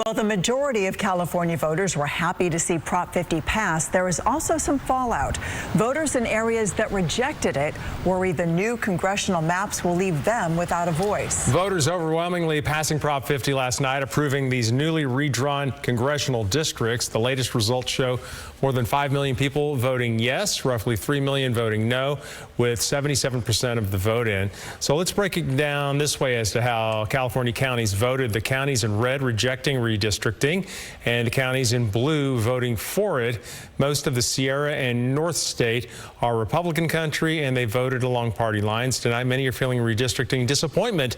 While the majority of California voters were happy to see Prop 50 pass, there is also some fallout. Voters in areas that rejected it worry the new congressional maps will leave them without a voice. Voters overwhelmingly passing Prop 50 last night, approving these newly redrawn congressional districts. The latest results show more than 5 million people voting yes, roughly 3 million voting no, with 77% of the vote in. So let's break it down this way as to how California counties voted. The counties in red rejecting redistricting, and the counties in blue voting for it. Most of the Sierra and North State are Republican country, and they voted along party lines. Tonight, many are feeling redistricting disappointment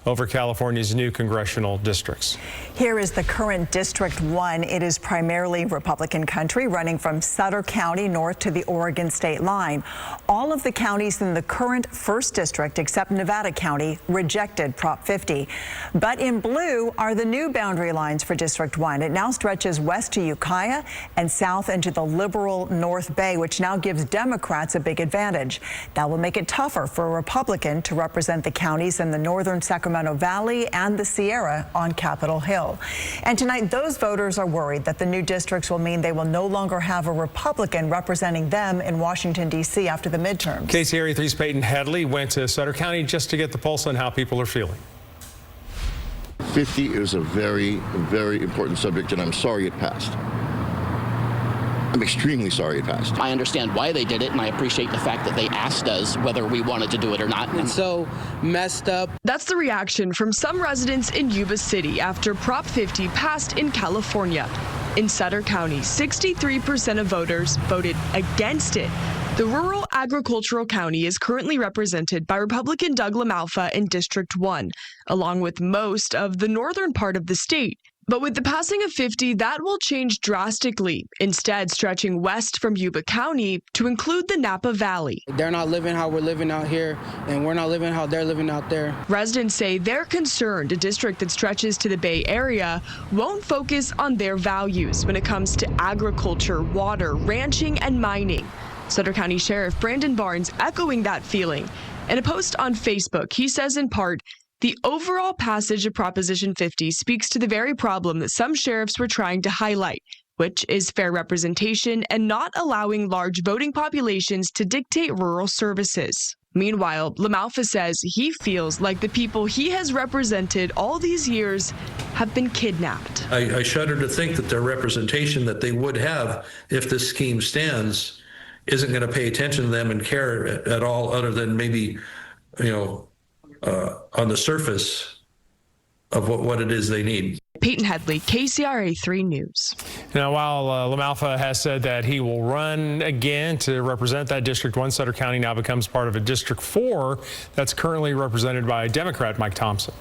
over California's new congressional districts. Here is the current District 1. It is primarily Republican country, running from Sutter County north to the Oregon state line. All of the counties in the current 1st District, except Nevada County, rejected Prop 50. But in blue are the new boundary lines for District 1. It now stretches west to Ukiah and south into the liberal North Bay, which now gives Democrats a big advantage. That will make it tougher for a Republican to represent the counties in the northern Sacramento Valley and the Sierra on Capitol Hill. And tonight, those voters are worried that the new districts will mean they will no longer have a Republican representing them in Washington, D.C. after the midterms. KCRA 3's Peyton Headley went to Sutter County just to get the pulse on how people are feeling. 50 is a very, very important subject, and I'm sorry it passed. I'm extremely sorry it passed. I understand why they did it, and I appreciate the fact that they asked us whether we wanted to do it or not. It's so messed up. That's the reaction from some residents in Yuba City after Prop 50 passed in California. In Sutter County, 63% of voters voted against it. The rural agricultural county is currently represented by Republican Doug LaMalfa in District 1, along with most of the northern part of the state. But with the passing of 50, that will change drastically, instead stretching west from Yuba County to include the Napa Valley. They're not living how we're living out here, and we're not living how they're living out there. Residents say they're concerned a district that stretches to the Bay Area won't focus on their values when it comes to agriculture, water, ranching, and mining. Sutter County Sheriff Brandon Barnes echoing that feeling. In a post on Facebook, he says in part, the overall passage of Proposition 50 speaks to the very problem that some sheriffs were trying to highlight, which is fair representation and not allowing large voting populations to dictate rural services. Meanwhile, LaMalfa says he feels like the people he has represented all these years have been kidnapped. I shudder to think that their representation that they would have if this scheme stands isn't going to pay attention to them and care at all, other than maybe, on the surface of what it is they need. Peyton Headley, KCRA 3 News. Now, while LaMalfa has said that he will run again to represent that District 1, Sutter County now becomes part of a District 4 that's currently represented by Democrat Mike Thompson.